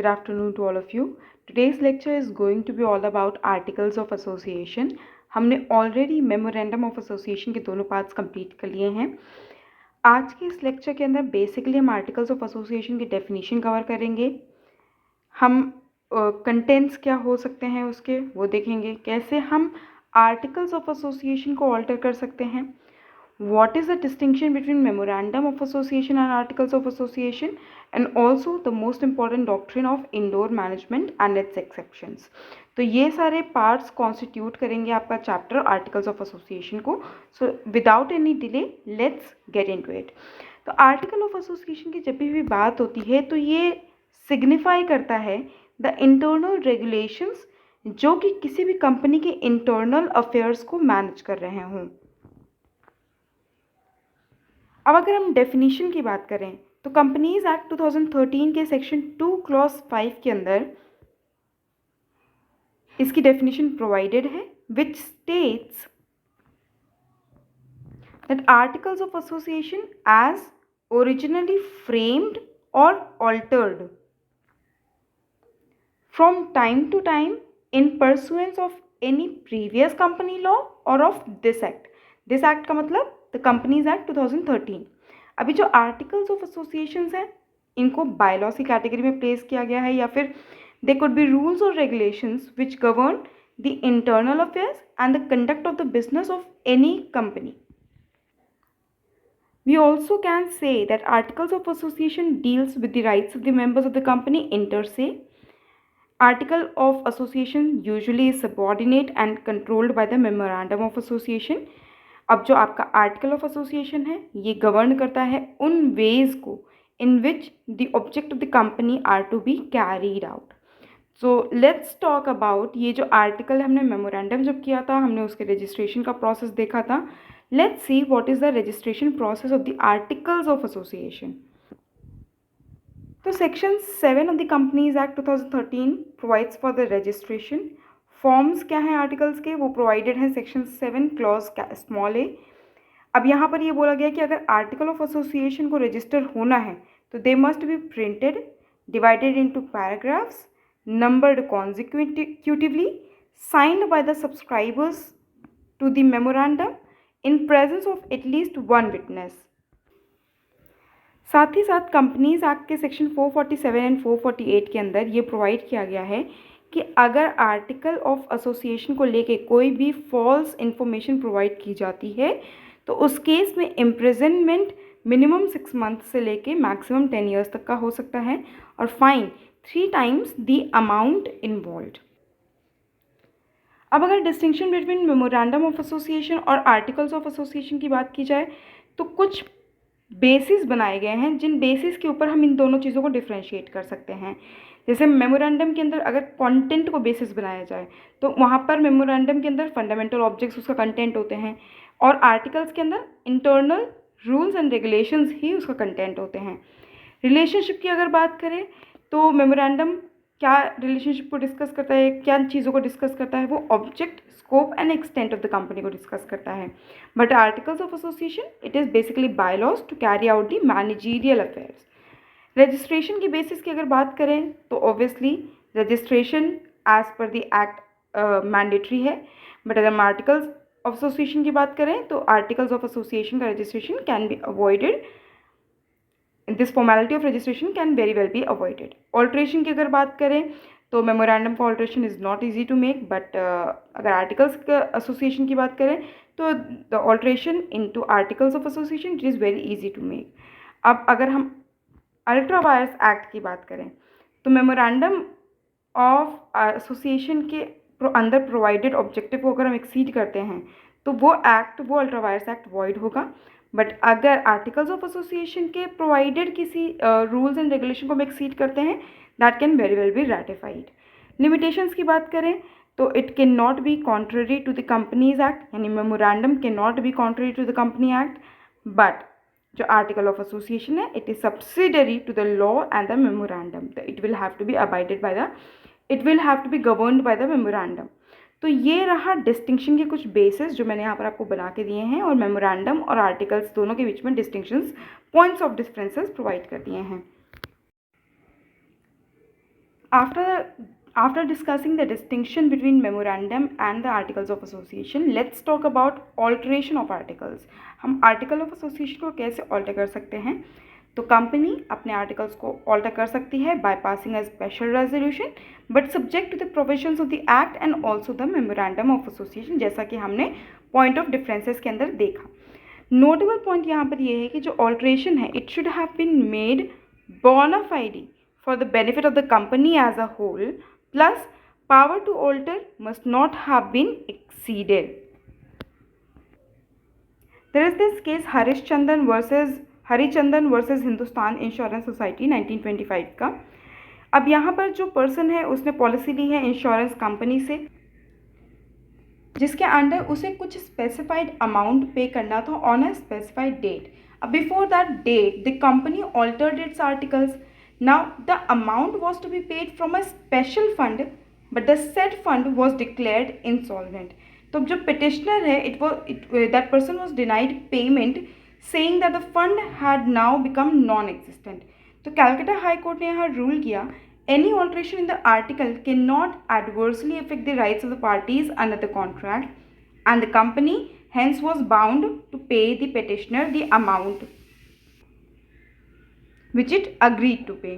Good afternoon to all of you. Today's lecture is going to be all about Articles of Association. हमने already memorandum of association के दोनों parts complete कर लिए हैं. आज के इस लेक्चर के अंदर बेसिकली हम आर्टिकल्स ऑफ एसोसिएशन की डेफिनेशन कवर करेंगे. हम कंटेंट्स क्या हो सकते हैं उसके वो देखेंगे. कैसे हम आर्टिकल्स ऑफ एसोसिएशन को ऑल्टर कर सकते हैं. What is the distinction between memorandum of association and articles of association, and also the most important doctrine of indoor management and its exceptions. तो ये सारे पार्ट्स कॉन्स्टिट्यूट करेंगे आपका चैप्टर आर्टिकल्स ऑफ एसोसिएशन को. So without any delay let's get into it. तो article of association की जब भी बात होती है तो ये सिग्निफाई करता है द इंटरनल रेगुलेशंस जो कि किसी भी कंपनी के इंटरनल अफेयर्स को मैनेज कर रहे हों. अब अगर हम डेफिनेशन की बात करें तो कंपनीज एक्ट 2013 के सेक्शन 2 क्लॉज 5 के अंदर इसकी डेफिनेशन प्रोवाइडेड है which states that articles of association as originally framed और altered from time to time in pursuance of any previous company law और of this act. This act का मतलब the companies act 2013. अभी जो articles of associations हैं इनको बायलॉस की category में प्लेस किया गया है, या फिर दे कुड बी रूल्स और regulations which govern the internal affairs and the conduct of the business of any company. We also can say that articles of association deals with the rights of the members of the company inter se. Article of association usually is subordinate and controlled by the memorandum of association. अब जो आपका article of association है ये govern करता है उन ways को in which the object of the company are to be carried out. So let's talk about ये जो आर्टिकल हमने मेमोरेंडम जब किया था हमने उसके रजिस्ट्रेशन का प्रोसेस देखा था. Let's see what is the registration process of the articles of association. तो section 7 of the companies act 2013 provides for the registration. Forms क्या हैं आर्टिकल्स के वो प्रोवाइडेड हैं सेक्शन 7 क्लॉज स्मॉल ए. अब यहाँ पर ये बोला गया कि अगर आर्टिकल ऑफ एसोसिएशन को रजिस्टर होना है तो they must be printed, divided into paragraphs, numbered consecutively, signed by the subscribers to the memorandum in presence of at least one witness. साथ ही साथ कंपनीज एक्ट के सेक्शन 447 एंड 448 के अंदर ये प्रोवाइड किया गया है कि अगर आर्टिकल ऑफ एसोसिएशन को लेके कोई भी फॉल्स इन्फॉर्मेशन प्रोवाइड की जाती है तो उस केस में इम्प्रिजनमेंट मिनिमम 6 मंथ से लेके मैक्सिमम 10 ईयर्स तक का हो सकता है और fine 3 times the amount involved. अब अगर distinction between memorandum of association और आर्टिकल्स ऑफ एसोसिएशन की बात की जाए तो कुछ बेसिस बनाए गए हैं जिन बेसिस के ऊपर हम इन दोनों चीज़ों को डिफ्रेंशिएट कर सकते हैं. जैसे मेमोरेंडम के अंदर अगर कंटेंट को बेसिस बनाया जाए तो वहाँ पर मेमोरेंडम के अंदर फंडामेंटल ऑब्जेक्ट्स उसका कंटेंट होते हैं और आर्टिकल्स के अंदर इंटरनल रूल्स एंड रेगुलेशंस ही उसका कंटेंट होते हैं. रिलेशनशिप की अगर बात करें तो मेमोरेंडम क्या रिलेशनशिप को डिस्कस करता है, क्या चीज़ों को डिस्कस करता है, वो object, scope and extent of the company को डिस्कस करता है. But articles of association it is basically bylaws to carry out the managerial affairs. Registration की बेसिस की अगर बात करें तो obviously registration as per the act mandatory है. बट अगर हम आर्टिकल्स ऑफ एसोसिएशन की बात करें तो आर्टिकल्स ऑफ एसोसिएशन का registration can be avoided. This formality of registration can very well B avoided. Alteration की अगर बात करें तो मेमोरेंडम का alteration is not easy to make. But अगर आर्टिकल्स एसोसिएशन की बात करें तो the alteration into articles of association it is very easy to make. अब अगर हम अल्ट्रा वायरस एक्ट की बात करें तो मेमोरेंडम ऑफ एसोसिएशन के अंदर प्रोवाइडेड ऑब्जेक्टिव को अगर हम एक्सीड करते हैं तो वो अल्ट्रा वायरस एक्ट वॉइड होगा. बट अगर आर्टिकल्स ऑफ एसोसिएशन के प्रोवाइडेड किसी रूल्स एंड रेगुलेशन को हम एक्सीड करते हैं that can very well be ratified. Limitations की बात करें तो it can not be contrary to the companies act, यानी memorandum can not be contrary to the company act. But जो आर्टिकल ऑफ एसोसिएशन है it is subsidiary to the law and the memorandum. It will have to be governed by the memorandum. तो ये रहा distinction के कुछ basis जो मैंने यहाँ पर आपको बना के दिए हैं और मेमोरेंडम और आर्टिकल्स दोनों के बीच में distinctions, points of differences provide कर दिए हैं. After discussing the distinction between memorandum and the articles of association, let's talk about alteration of articles. हम article of association को कैसे alter कर सकते हैं? तो कंपनी अपने आर्टिकल्स को ऑल्टर कर सकती है by passing a special resolution, but subject to the provisions of the act and also the memorandum of association, जैसा कि हमने पॉइंट ऑफ डिफरेंसेस के अंदर देखा. नोटेबल पॉइंट यहाँ पर ये है कि जो ऑल्ट्रेशन है it should have been made bona fide for the benefit of the company as a whole, plus power to alter must not have been exceeded. There is this case Harichandan versus Hindustan Insurance Society 1925 का. अब यहाँ पर जो person है उसने policy ली है insurance company से, जिसके अंडर उसे कुछ स्पेसिफाइड अमाउंट पे करना था ऑन अ स्पेसिफाइड डेट. अब before that date the company altered its articles. Now the amount was to be paid from a special fund, but the said fund was declared insolvent. तो जो petitioner है that person was denied payment, saying that the fund had now become non-existent. तो Calcutta high court ने यहाँ rule किया, any alteration in the article cannot adversely affect the rights of the parties under the contract, and the company hence was bound to pay the petitioner the amount which it agreed to pay.